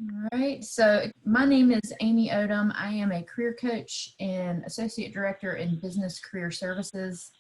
All right, so my name is Amy Odom. I am a career coach and associate director in business career services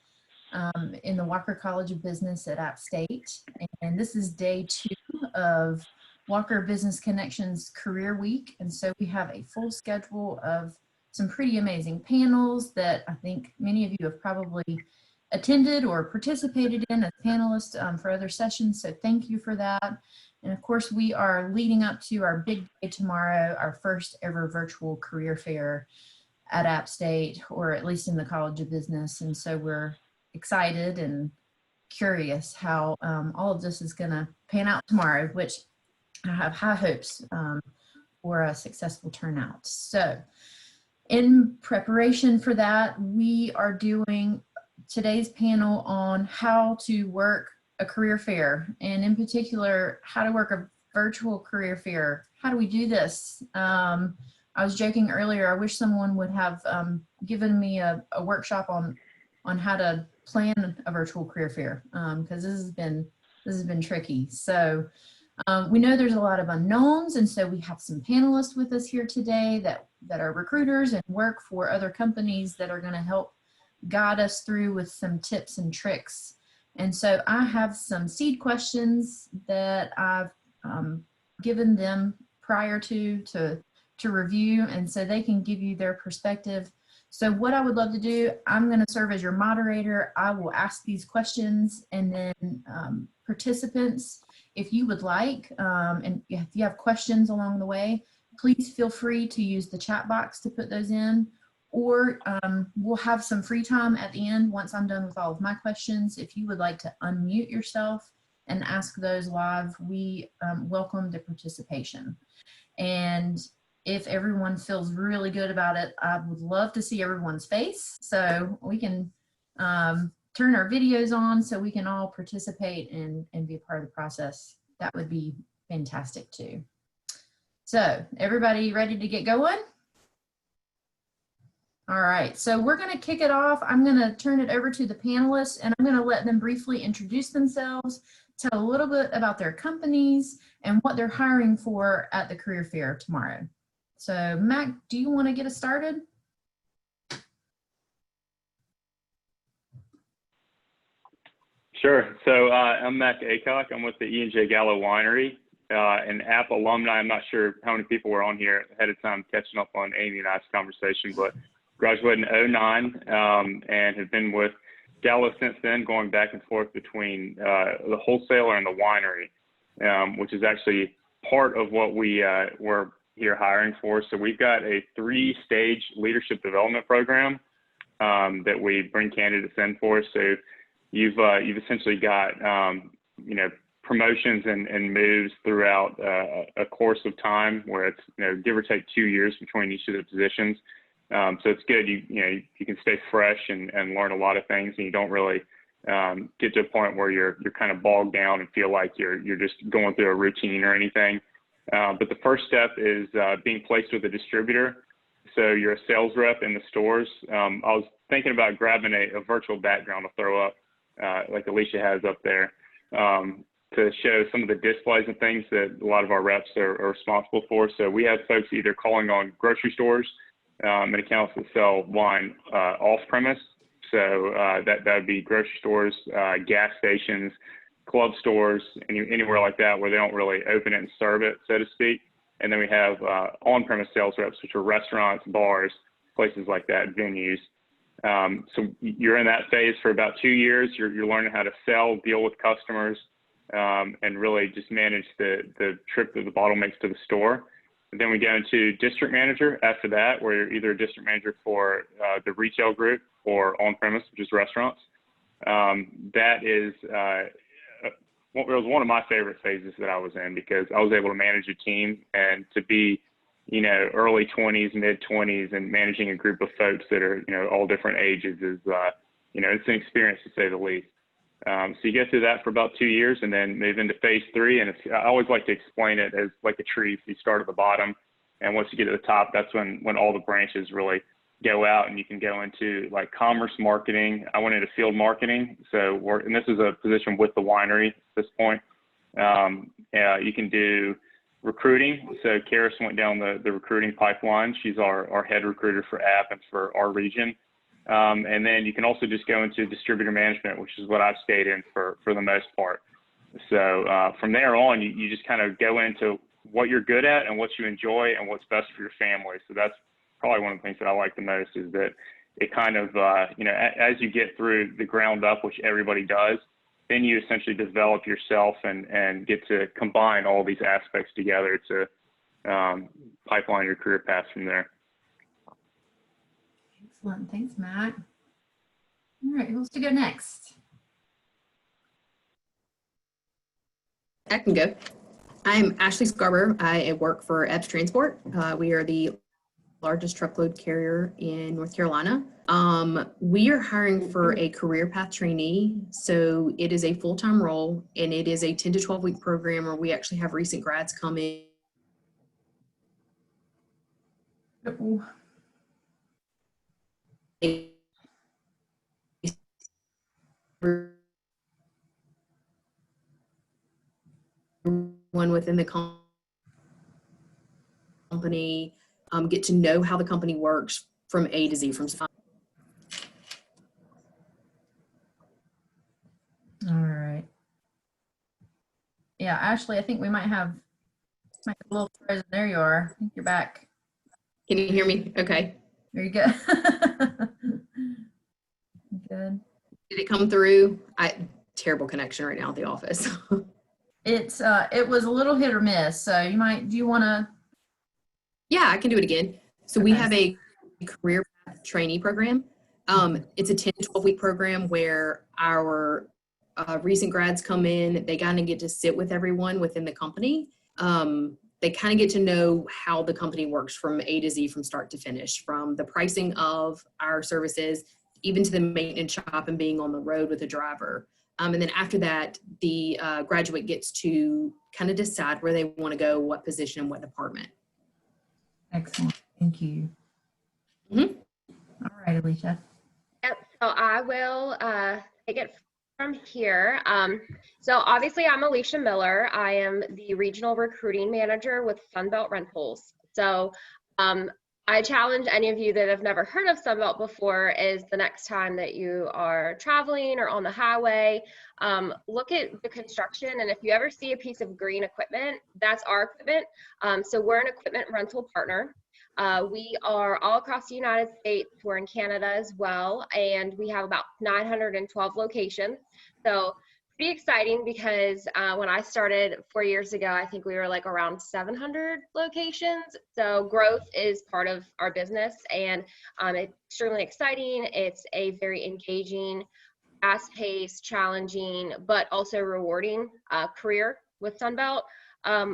in the Walker College of Business at App State. And this is day 2 of Walker Business Connections Career Week. And so we have a full schedule of some pretty amazing panels that I think many of you have probably attended or participated in as panelists for other sessions. So thank you for that. And of course, we are leading up to our big day tomorrow, our first ever virtual career fair at App State, or at least in the College of Business. And so we're excited and curious how all of this is going to pan out tomorrow, which I have high hopes for a successful turnout. So in preparation for that, we are doing today's panel on how to work a career fair, and in particular, how to work a virtual career fair. How do we do this? I was joking earlier, I wish someone would have given me a workshop on how to plan a virtual career fair, because this has been tricky. So we know there's a lot of unknowns, and so we have some panelists with us here today that are recruiters and work for other companies that are going to help guide us through with some tips and tricks. And so I have some seed questions that I've given them prior to review, and so they can give you their perspective. So what I would love to do, I'm going to serve as your moderator. I will ask these questions, and then participants, if you would like, and if you have questions along the way, please feel free to use the chat box to put those in. Or we'll have some free time at the end once I'm done with all of my questions. If you would like to unmute yourself and ask those live, we welcome the participation. And if everyone feels really good about it, I would love to see everyone's face so we can turn our videos on so we can all participate and be a part of the process. That would be fantastic too. So everybody ready to get going? All right, so we're going to kick it off. I'm going to turn it over to the panelists, and I'm going to let them briefly introduce themselves, tell a little bit about their companies and what they're hiring for at the career fair tomorrow. So Mac, do you want to get us started? Sure. So I'm Mac Aycock. I'm with the E&J Gallo Winery, an App alumni. I'm not sure how many people were on here ahead of time catching up on Amy and I's conversation, but graduated in 09 and have been with Gallo since then, going back and forth between the wholesaler and the winery, which is actually part of what we were here hiring for. So we've got a 3-stage leadership development program that we bring candidates in for. So you've essentially got promotions and moves throughout a course of time where it's give or take 2 years between each of the positions. So it's good. You can stay fresh and learn a lot of things, and you don't really get to a point where you're kind of bogged down and feel like you're just going through a routine or anything. But the first step is being placed with a distributor. So you're a sales rep in the stores. I was thinking about grabbing a virtual background to throw up, like Alicia has up there, to show some of the displays and things that a lot of our reps are responsible for. So we have folks either calling on grocery stores and accounts that sell wine off premise. So that would be grocery stores, gas stations, club stores, anywhere like that where they don't really open it and serve it, so to speak. And then we have on-premise sales reps, which are restaurants, bars, places like that, venues. So you're in that phase for about 2 years. You're learning how to sell, deal with customers, and really just manage the trip that the bottle makes to the store. And then we go into district manager after that, where you're either a district manager for the retail group or on-premise, which is restaurants. That was one of my favorite phases that I was in, because I was able to manage a team, and to be, early 20s, mid 20s, and managing a group of folks that are, all different ages is, it's an experience to say the least. So you get through that for about 2 years and then move into phase 3. And I always like to explain it as like a tree. So you start at the bottom, and once you get to the top, that's when all the branches really go out, and you can go into like commerce marketing. I went into field marketing. And this is a position with the winery at this point. You can do recruiting. So Karis went down the recruiting pipeline. She's our head recruiter for app and for our region. And then you can also just go into distributor management, which is what I've stayed in for the most part. So from there on, you just kind of go into what you're good at and what you enjoy and what's best for your family. So that's probably one of the things that I like the most, is that it kind of, as you get through the ground up, which everybody does, then you essentially develop yourself and get to combine all these aspects together to pipeline your career path from there. Excellent. Thanks, Matt. All right, who wants to go next? I can go. I'm Ashley Scarborough. I work for EPES Transport. We are the largest truckload carrier in North Carolina. We are hiring for a career path trainee. So it is a full-time role, and it is a 10 to 12 week program where we actually have recent grads come in. One within the company, get to know how the company works from A to Z. All right. Yeah, Ashley, I think we might have a little frozen. There you are. I think you're back. Can you hear me? Okay. There you go. Good. Did it come through? Terrible connection right now at the office. It was a little hit or miss. So do you want to? Yeah, I can do it again. So we have a career path trainee program. It's a 10 to 12 week program where our recent grads come in. They kind of get to sit with everyone within the company. They kind of get to know how the company works from A to Z, from start to finish, from the pricing of our services, even to the maintenance shop and being on the road with a driver. And then after that, the graduate gets to kind of decide where they want to go, what position, and what department. Excellent. Thank you. Mm-hmm. All right, Alicia. Yep. So I will take it from here. So obviously I'm Alicia Miller. I am the regional recruiting manager with Sunbelt Rentals. So I challenge any of you that have never heard of Sunbelt before, is the next time that you are traveling or on the highway, look at the construction, and if you ever see a piece of green equipment, that's our equipment. So we're an equipment rental partner. We are all across the United States. We're in Canada as well, and we have about 912 locations. So pretty exciting, because when I started 4 years ago, I think we were like around 700 locations. So growth is part of our business, and it's extremely exciting. It's a very engaging, fast-paced, challenging, but also rewarding career with Sunbelt.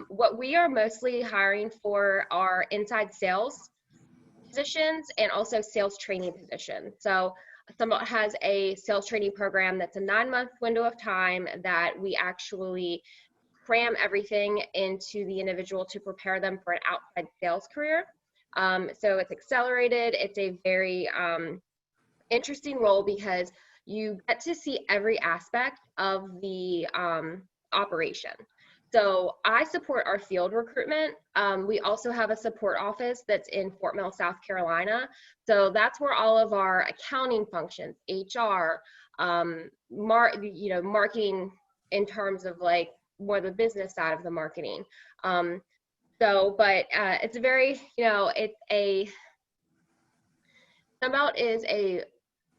What we are mostly hiring for are inside sales positions and also sales training positions. So Sunbelt has a sales training program that's a 9-month window of time that we actually cram everything into the individual to prepare them for an outside sales career. So it's accelerated. It's a very interesting role, because you get to see every aspect of the operation. So I support our field recruitment. We also have a support office that's in Fort Mill, South Carolina. So that's where all of our accounting functions, HR, marketing in terms of like more the business side of the marketing. It's a very, Sunbelt is a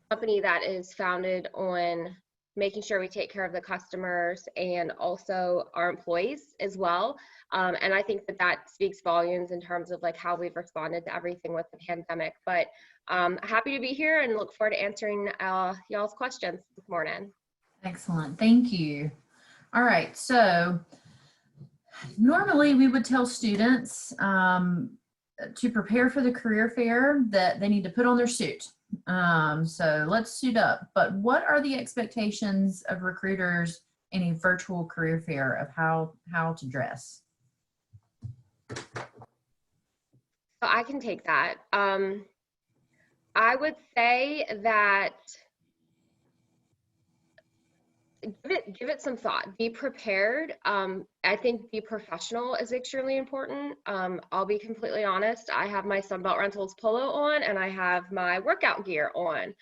company that is founded on making sure we take care of the customers and also our employees as well. And I think that speaks volumes in terms of like how we've responded to everything with the pandemic. But happy to be here and look forward to answering y'all's questions this morning. Excellent. Thank you. All right. So normally we would tell students to prepare for the career fair that they need to put on their suit. So let's suit up. But what are the expectations of recruiters in a virtual career fair of how to dress? So I can take that. I would say that give it some thought. Be prepared. I think be professional is extremely important. I'll be completely honest. I have my Sunbelt Rentals polo on, and I have my workout gear on.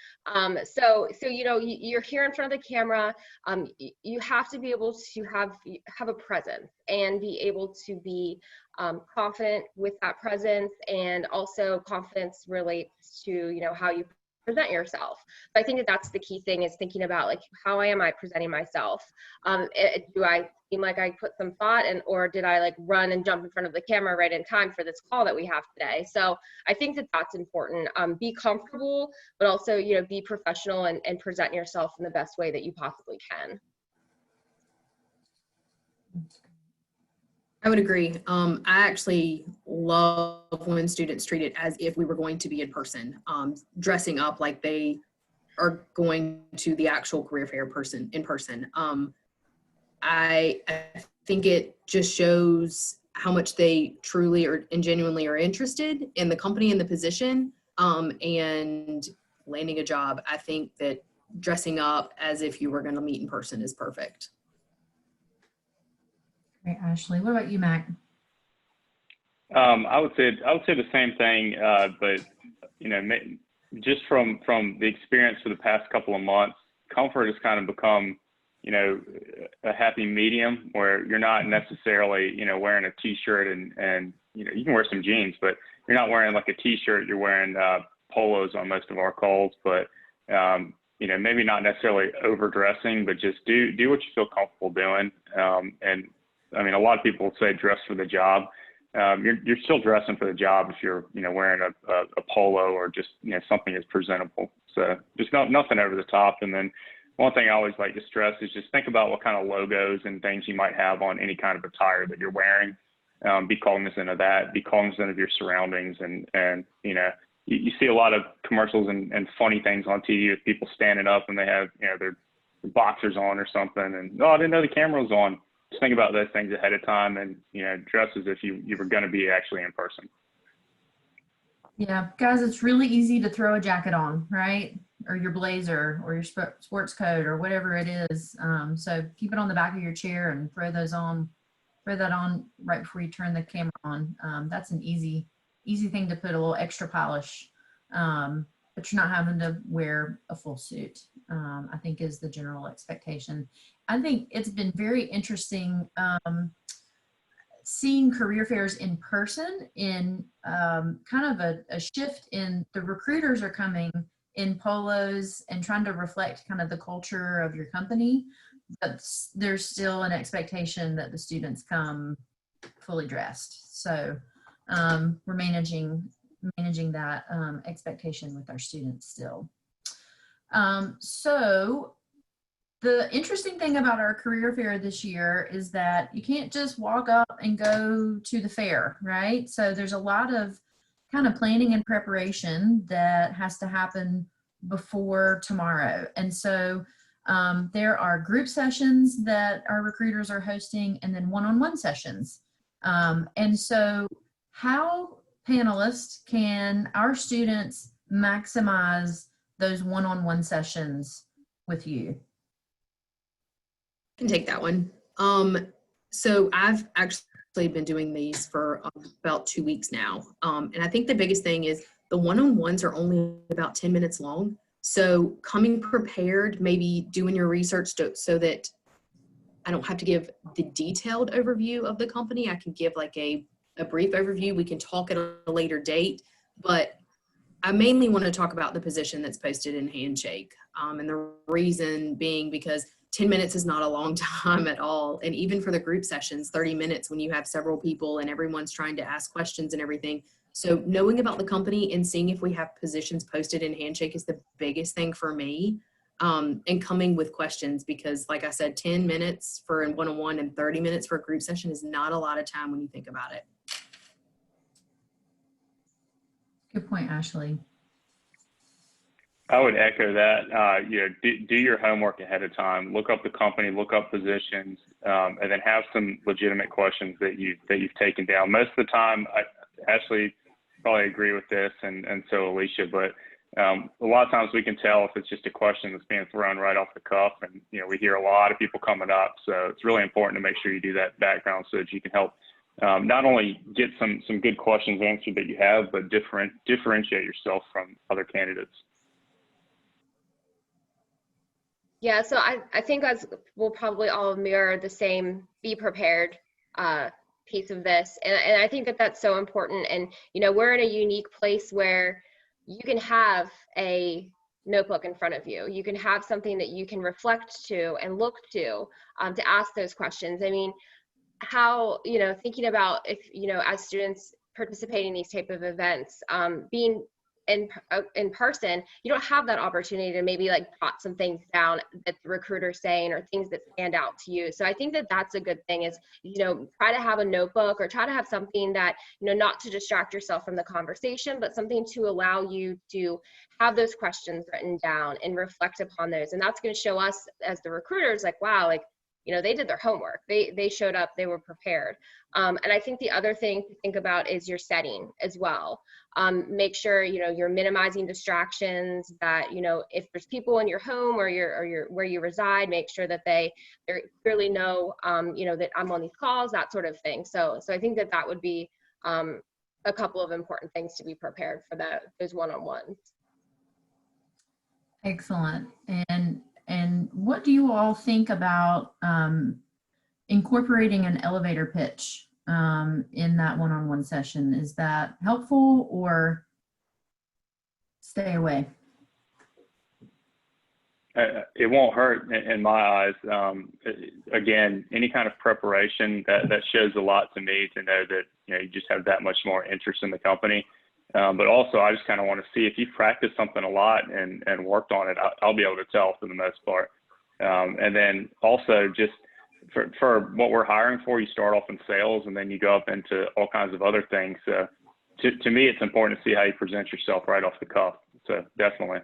So you're here in front of the camera. You have to be able to have a presence and be able to be confident with that presence, and also confidence relates to how you present yourself. But I think that's the key thing, is thinking about, like, how am I presenting myself? Do I seem like I put some thought in, or did I like run and jump in front of the camera right in time for this call that we have today? So I think that's important. Be comfortable, but also be professional and present yourself in the best way that you possibly can. I would agree. I actually love when students treat it as if we were going to be in person, dressing up like they are going to the actual career fair in person. I think it just shows how much they truly and genuinely are interested in the company and the position, and landing a job. I think that dressing up as if you were going to meet in person is perfect. Great, Ashley. What about you, Mac? I would say the same thing, but just from the experience for the past couple of months, comfort has kind of become a happy medium, where you're not necessarily wearing a t-shirt and you can wear some jeans, but you're not wearing like a t-shirt. You're wearing polos on most of our calls, but maybe not necessarily overdressing, but just do what you feel comfortable doing. And I mean, a lot of people say dress for the job. You're still dressing for the job if you're wearing a polo or just something that's presentable. So just nothing over the top. And then one thing I always like to stress is just think about what kind of logos and things you might have on any kind of attire that you're wearing. Be cognizant of that. Be cognizant of your surroundings. And you see a lot of commercials and funny things on TV with people standing up and they have their boxers on or something, and I didn't know the camera was on. Just think about those things ahead of time, and dress as if you were going to be actually in person. Yeah, guys, it's really easy to throw a jacket on, right? Or your blazer or your sports coat or whatever it is. So keep it on the back of your chair and throw that on right before you turn the camera on. That's an easy thing to put a little extra polish, but you're not having to wear a full suit, I think is the general expectation. I think it's been very interesting seeing career fairs in person, in kind of a shift in the recruiters are coming in polos and trying to reflect kind of the culture of your company, but there's still an expectation that the students come fully dressed. So we're managing that expectation with our students still. So the interesting thing about our career fair this year is that you can't just walk up and go to the fair, right? So there's a lot of kind of planning and preparation that has to happen before tomorrow. And so there are group sessions that our recruiters are hosting, and then one-on-one sessions. And so how, panelists, can our students maximize those one-on-one sessions with you? I can take that one. So I've actually been doing these for about 2 weeks now. And I think the biggest thing is the one-on-ones are only about 10 minutes long. So coming prepared, maybe doing your research so that I don't have to give the detailed overview of the company. I can give like a brief overview. We can talk at a later date, but I mainly want to talk about the position that's posted in Handshake. And the reason being because 10 minutes is not a long time at all. And even for the group sessions, 30 minutes when you have several people and everyone's trying to ask questions and everything. So knowing about the company and seeing if we have positions posted in Handshake is the biggest thing for me. And coming with questions, because like I said, 10 minutes for a one-on-one and 30 minutes for a group session is not a lot of time when you think about it. Good point, Ashley. I would echo that. Do your homework ahead of time. Look up the company, look up positions, and then have some legitimate questions that you've taken down. Most of the time, Ashley probably agree with this, and so Alicia. But A lot of times we can tell if it's just a question that's being thrown right off the cuff, and we hear a lot of people coming up. So it's really important to make sure you do that background so that you can help not only get some good questions answered that you have, but differentiate yourself from other candidates. Yeah, so I think as we'll probably all mirror the same be prepared piece of this. And I think that that's so important. And, we're in a unique place where you can have a notebook in front of you. You can have something that you can reflect to and look to ask those questions. I mean, how, thinking about if, as students participating in these type of events, being in person, you don't have that opportunity to maybe like jot some things down that the recruiter's saying or things that stand out to you. So I think that that's a good thing is, try to have a notebook or try to have something that, not to distract yourself from the conversation, but something to allow you to have those questions written down and reflect upon those. And that's going to show us as the recruiters, like, wow, like, they did their homework. They showed up, they were prepared. And I think the other thing to think about is your setting as well. Make sure, you're minimizing distractions, that, if there's people in your home or where you reside, make sure that they clearly know, that I'm on these calls, that sort of thing. So I think that would be a couple of important things to be prepared for those one-on-ones. Excellent. And what do you all think about incorporating an elevator pitch in that one-on-one session? Is that helpful or stay away? It won't hurt in my eyes. Again, any kind of preparation that shows a lot to me, to know that you just have that much more interest in the company. But also, I just kind of want to see if you've practiced something a lot and worked on it. I'll be able to tell for the most part. And then also, just for what we're hiring for, you start off in sales and then you go up into all kinds of other things. So to me, it's important to see how you present yourself right off the cuff. So definitely.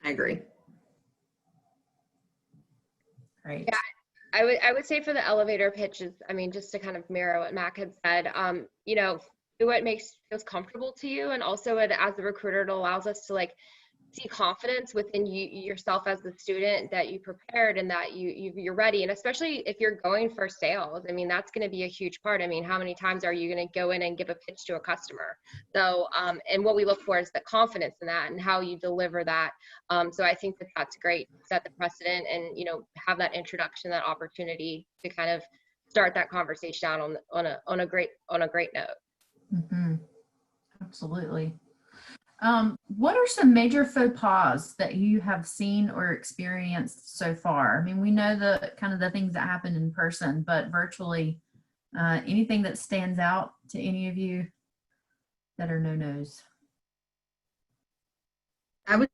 I agree. Great. Yeah, I would say for the elevator pitches, I mean, just to kind of mirror what Mac had said, do what feels comfortable to you, and also as a recruiter, it allows us to like see confidence within yourself as the student, that you prepared and that you're ready. And especially if you're going for sales, I mean, that's going to be a huge part. I mean, how many times are you going to go in and give a pitch to a customer? So, and what we look for is the confidence in that and how you deliver that. So I think that that's great. Set the precedent and, have that introduction, that opportunity to kind of start that conversation out on a great note. Mm-hmm. Absolutely. What are some major faux pas that you have seen or experienced so far? I mean, we know the kind of the things that happen in person, but virtually, anything that stands out to any of you that are no-nos? I would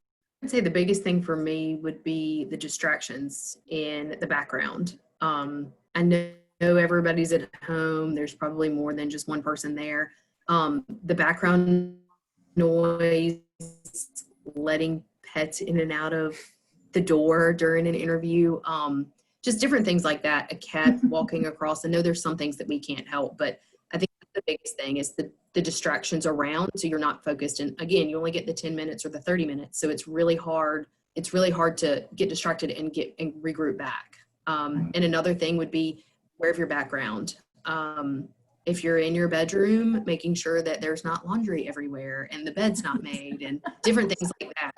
say the biggest thing for me would be the distractions in the background. I know everybody's at home. There's probably more than just one person there. The background noise, letting pets in and out of the door during an interview, just different things like that. A cat walking across. I know there's some things that we can't help, but I think the biggest thing is the distractions around, so you're not focused. And again, you only get the 10 minutes or the 30 minutes, so it's really hard to get distracted and regroup back. And another thing would be aware of your background. If you're in your bedroom, making sure that there's not laundry everywhere and the bed's not made and different things like that.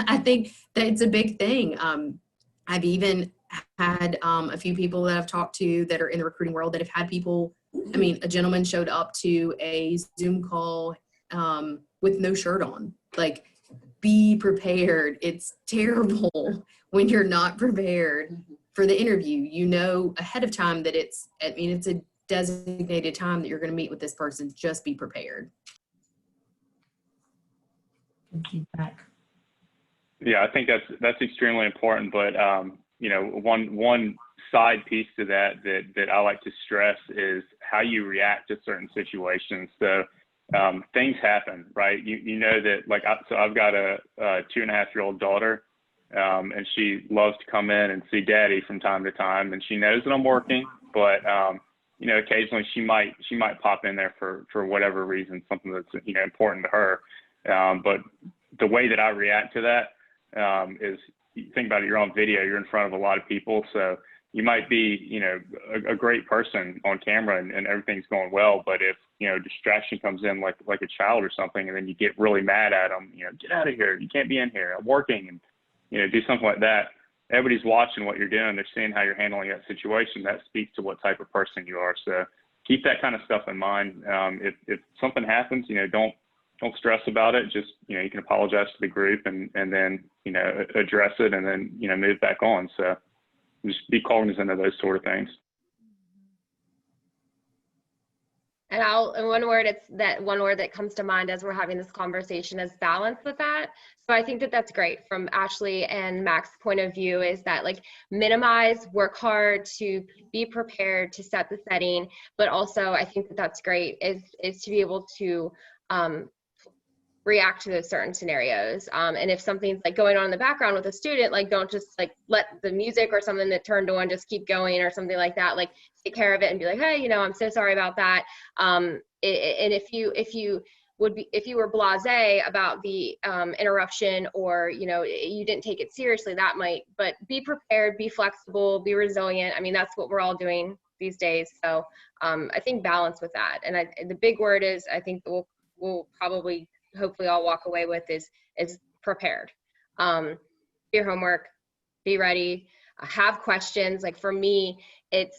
I think that it's a big thing. I've even had a few people that I've talked to that are in the recruiting world that have had people, I mean, a gentleman showed up to a Zoom call with no shirt on. Like, be prepared. It's terrible when you're not prepared for the interview. You know ahead of time that it's a designated time that you're going to meet with this person. Just be prepared. Good feedback. Yeah, I think that's extremely important. But one side piece to that I like to stress is how you react to certain situations. So things happen, right? You know that, like, so I've got a 2.5-year-old daughter, and she loves to come in and see daddy from time to time, and she knows that I'm working, but occasionally she might pop in there for whatever reason, something that's important to her. But the way that I react to that is, you think about it, you're on video, you're in front of a lot of people, so you might be, you know, a great person on camera and everything's going well, but if, you know, distraction comes in like a child or something, and then you get really mad at them, you know, get out of here, you can't be in here, I'm working, and, you know, do something like that. Everybody's watching what you're doing, they're seeing how you're handling that situation. That speaks to what type of person you are. So keep that kind of stuff in mind. If something happens, you know, don't stress about it. Just, you know, you can apologize to the group and then, you know, address it and then, you know, move back on. So just be cognizant of those sort of things. And one word that comes to mind as we're having this conversation is balance with that. So I think that that's great from Ashley and Mac's point of view, is that like minimize, work hard to be prepared to set the setting, but also I think that that's great is to be able to react to those certain scenarios. And if something's like going on in the background with a student, like don't just like let the music or something that turned on just keep going or something like that. Like take care of it and be like, hey, you know, I'm so sorry about that. And if you were blasé about the interruption, or you know you didn't take it seriously, that might. But be prepared, be flexible, be resilient. I mean, that's what we're all doing these days. So I think balance with that. And the big word is, I think that we'll probably hopefully all walk away with is prepared. Do your homework, be ready, have questions. Like for me, it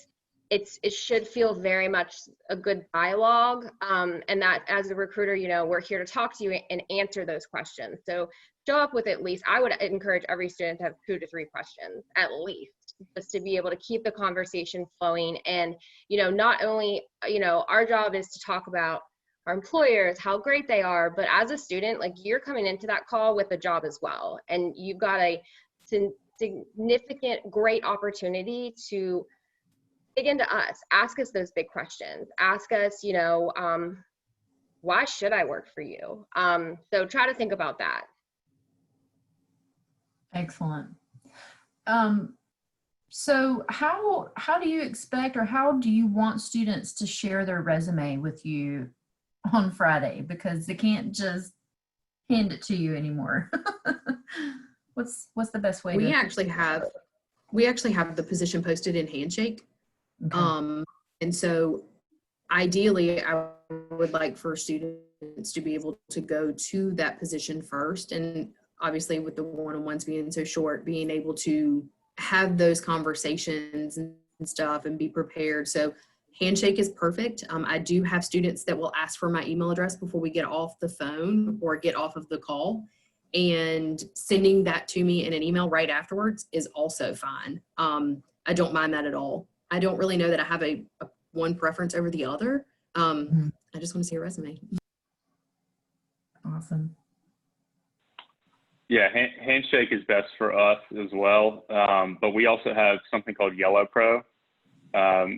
should feel very much a good dialogue, and that as a recruiter, you know, we're here to talk to you and answer those questions. So show up with at least, I would encourage every student to have 2 to 3 questions at least, just to be able to keep the conversation flowing. And, you know, not only, you know, our job is to talk about our employers, how great they are, but as a student, like you're coming into that call with a job as well. And you've got a significant, great opportunity to dig into us, ask us those big questions, ask us, you know, why should I work for you? So try to think about that. Excellent. So how do you expect, or how do you want students to share their resume with you on Friday, because they can't just hand it to you anymore? What's the best way? We actually have the position posted in Handshake. Okay. And so ideally I would like for students to be able to go to that position first, and obviously with the one-on-ones being so short, being able to have those conversations and stuff and be prepared. So Handshake is perfect. I do have students that will ask for my email address before we get off the phone or get off of the call, and sending that to me in an email right afterwards is also fine. I don't mind that at all. I don't really know that I have a one preference over the other. I just want to see a resume. Awesome. Yeah, Handshake is best for us as well, but we also have something called Yellow Pro,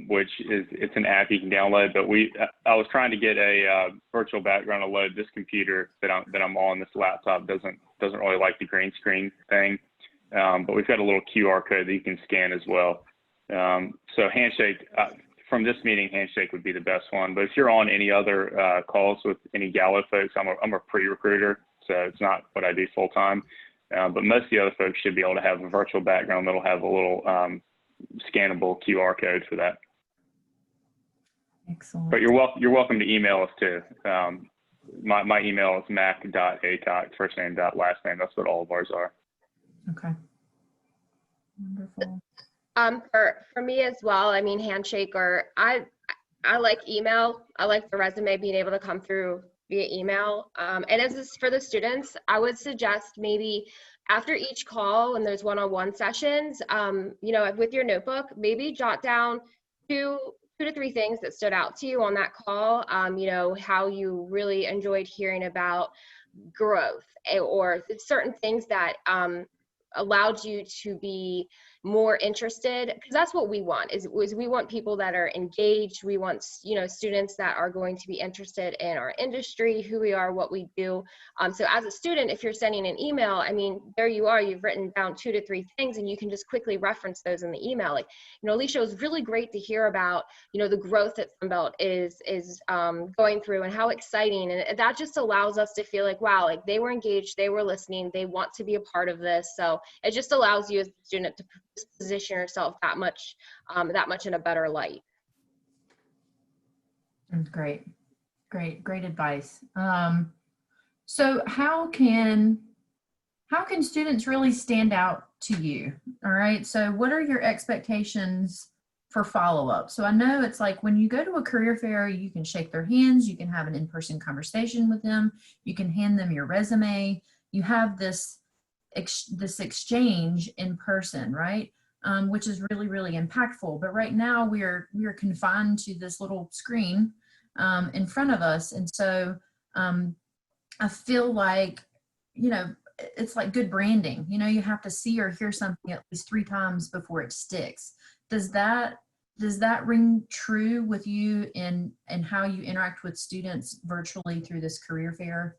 which it's an app you can download. But I was trying to get a virtual background to load. This computer that I'm on, this laptop doesn't really like the green screen thing, but we've got a little QR code that you can scan as well. So Handshake, from this meeting, Handshake would be the best one. But if you're on any other calls with any Gallo folks, I'm a pre-recruiter, so it's not what I do full time. But most of the other folks should be able to have a virtual background that'll have a little scannable QR code for that. Excellent. But you're welcome to email us too. My email is mac.aycock, first name dot last name. That's what all of ours are. Okay. Wonderful. For me as well, I mean, Handshake, or I like email. I like the resume being able to come through via email. And as is for the students, I would suggest maybe after each call, when there's one-on-one sessions, you know, with your notebook, maybe jot down two to three things that stood out to you on that call. You know, how you really enjoyed hearing about growth, or certain things that allowed you to be more interested, because that's what we want, is we want people that are engaged. We want, you know, students that are going to be interested in our industry, who we are, what we do. So as a student, if you're sending an email, I mean, there you are, you've written down 2 to 3 things, and you can just quickly reference those in the email. Like, you know, Alicia, it was really great to hear about, you know, the growth that Sunbelt is going through and how exciting. And that just allows us to feel like, wow, like they were engaged, they were listening, they want to be a part of this. So it just allows you as a student to position yourself that much in a better light. Great, great advice. So how can students really stand out to you? All right, so what are your expectations for follow-up? So I know it's like when you go to a career fair, you can shake their hands, you can have an in-person conversation with them, you can hand them your resume, you have this exchange in person, right? Which is really, really impactful. But right now we are confined to this little screen in front of us. And so I feel like, you know, it's like good branding. You know, you have to see or hear something at least 3 times before it sticks. Does that ring true with you in how you interact with students virtually through this career fair?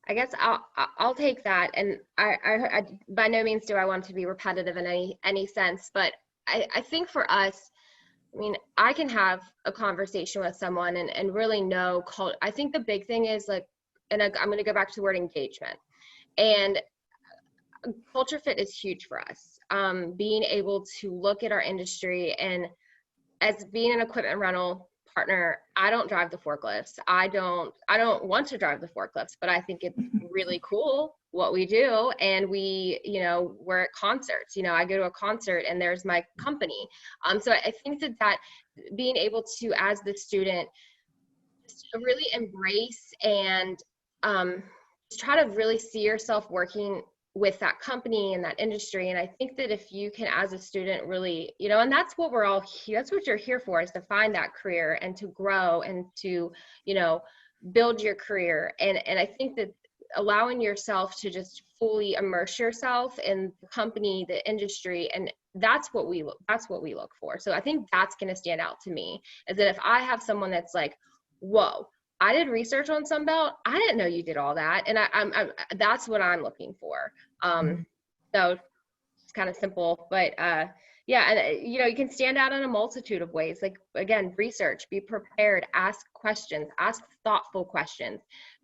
I guess I'll take that. And I by no means do I want to be repetitive in any sense, but I think for us, I mean, I can have a conversation with someone and really know, I think the big thing is like, and I'm going to go back to the word engagement, and culture fit is huge for us. Being able to look at our industry, and as being an equipment rental partner, I don't drive the forklifts. I don't want to drive the forklifts, but I think it's really cool what we do. And we, you know, we're at concerts, you know, I go to a concert and there's my company. So I think that being able to, as the student, just really embrace and try to really see yourself working with that company and that industry. And I think that if you can, as a student, really, you know, and that's what we're all here, that's what you're here for, is to find that career and to grow and to, you know, build your career. And I think that allowing yourself to just fully immerse yourself in the company, the industry, and that's what we look for. So I think that's going to stand out to me, is that if I have someone that's like, whoa, I did research on Sunbelt, I didn't know you did all that. And I'm that's what I'm looking for. So it's kind of simple, but yeah, and you know, you can stand out in a multitude of ways. Like, again, research, be prepared, ask questions, ask thoughtful questions.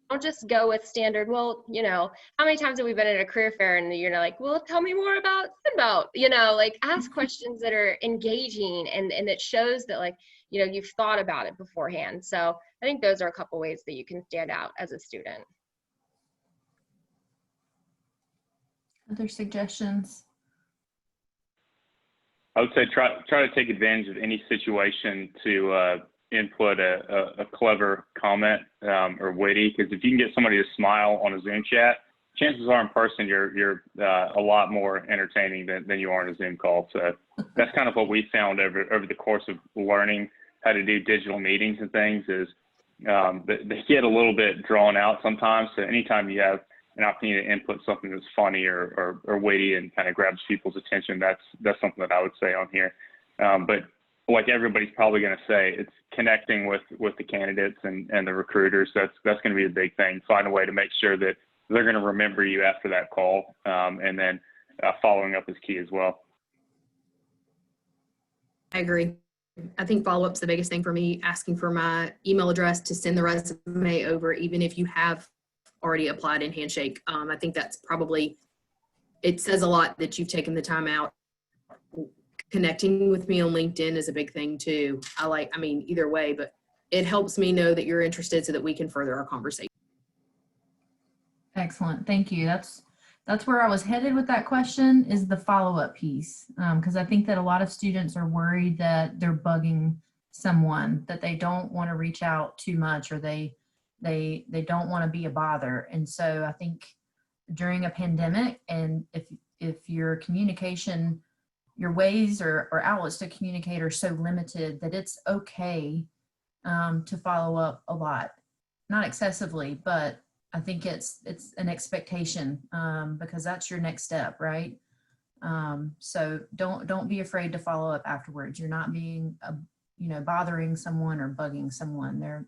Don't just go with standard, well, you know, how many times have we been at a career fair and you're like, well, tell me more about Sunbelt, you know, like ask questions that are engaging and it shows that, like, you know, you've thought about it beforehand. So I think those are a couple ways that you can stand out as a student. Other suggestions? I would say try to take advantage of any situation to input a clever comment or witty, because if you can get somebody to smile on a Zoom chat, chances are in person you're a lot more entertaining than you are in a Zoom call. So that's kind of what we found over the course of learning how to do digital meetings and things, is they get a little bit drawn out sometimes. So anytime you have an opportunity to input something that's funny or witty and kind of grabs people's attention, that's something that I would say on here. But like everybody's probably going to say, it's connecting with the candidates and the recruiters. That's going to be a big thing. Find a way to make sure that they're going to remember you after that call, and then following up is key as well. I agree. I think follow-up's the biggest thing for me, asking for my email address to send the resume over, even if you have already applied in Handshake. I think that's probably, it says a lot that you've taken the time out. Connecting with me on LinkedIn is a big thing too. I mean, either way, but it helps me know that you're interested so that we can further our conversation. Excellent. Thank you. That's where I was headed with that question, is the follow-up piece. Because I think that a lot of students are worried that they're bugging someone, that they don't want to reach out too much, or they don't want to be a bother. And so I think during a pandemic, and if your communication, your ways or outlets to communicate are so limited, that it's okay to follow up a lot, not excessively, but I think it's an expectation because that's your next step, right? So don't be afraid to follow up afterwards. You're not being, bothering someone or bugging someone.